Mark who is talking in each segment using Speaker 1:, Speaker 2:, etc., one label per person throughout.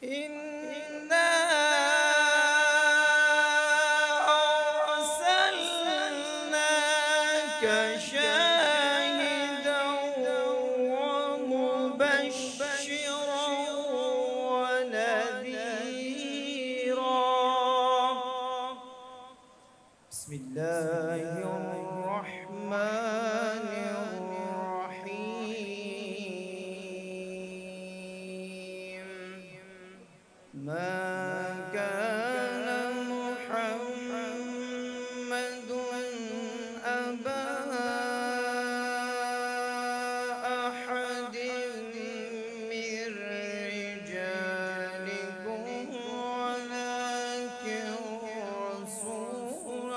Speaker 1: إنا أرسلناك شاهدا ومبشرا ونذيرا. بسم الله الرحمن الرحيم. ما كان محمد أبا أحد من رجالكم ولكن رسول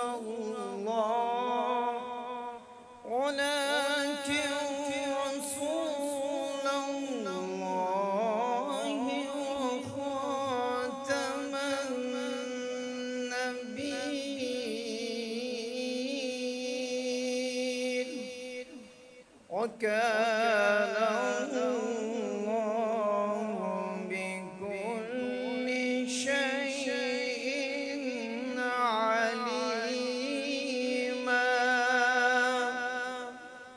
Speaker 1: الله وخاتم النبيين. وكان الله بكل شيء عليما.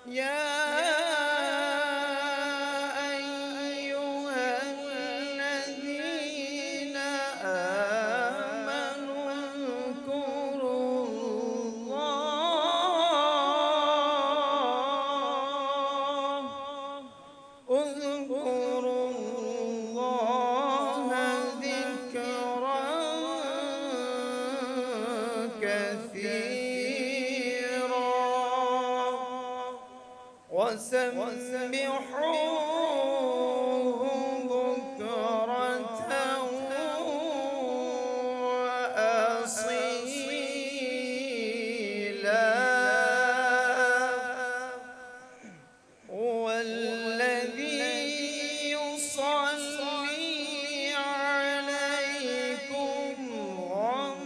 Speaker 1: يا أيها الذين آمنوا اذكروا الله ذكرا كثيرا وسبحوه بكرة وأصيلا. هو الذي يصلي عليكم وملائكته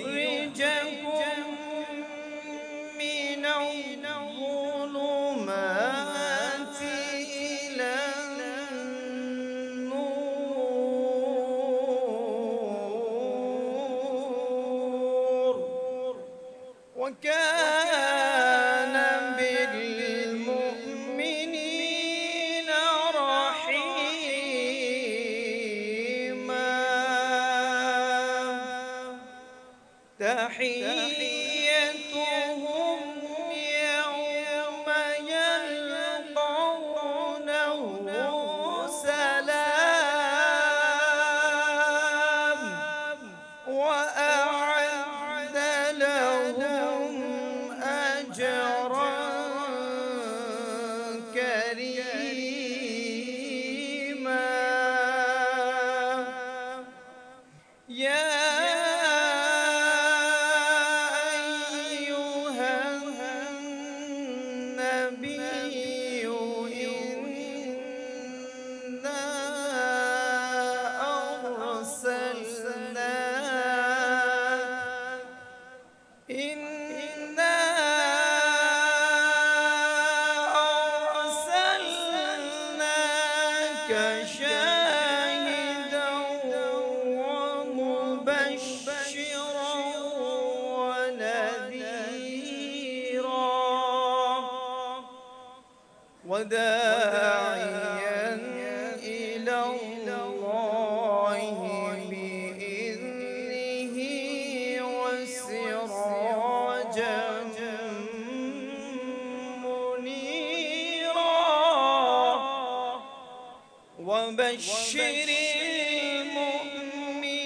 Speaker 1: ليخرجكم من الظلمات إلى النور. وكان بالمؤمنين رحيما. تحيتهم يوم يلقونه سلام وأعد لهم أجرا كريما. يا إنا أرسلناك شاهدا ومبشرا ونذيرا وداعيا إلى الله بإذنه وسراجا منيرا. وبشر المؤمنين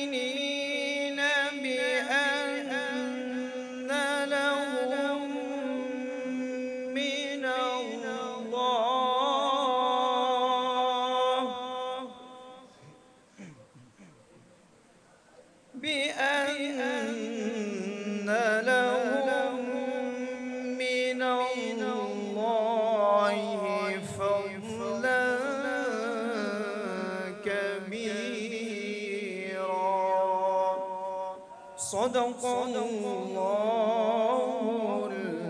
Speaker 1: بأن لهم من الله فضلا كبيرا. صدق الله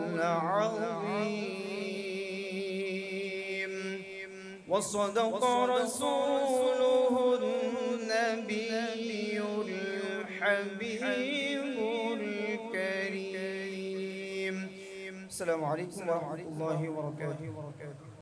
Speaker 1: العظيم وصدق رسوله النبي الحبيب الكريم. السلام عليكم ورحمة الله وبركاته.